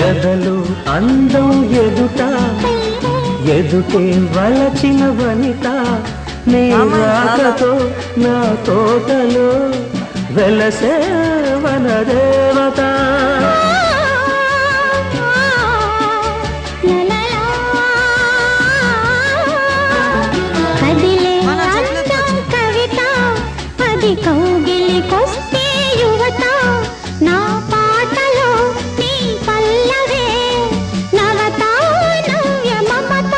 ఎదలు అందం ఎదుట ఎదుటే వలచిన వనిత నీ రాకతో నా తోటలో వెలసే వనదేవత కౌగిలికొస్తే యువత నా పాటలో నీ పల్లవే నవత నవ్య మమత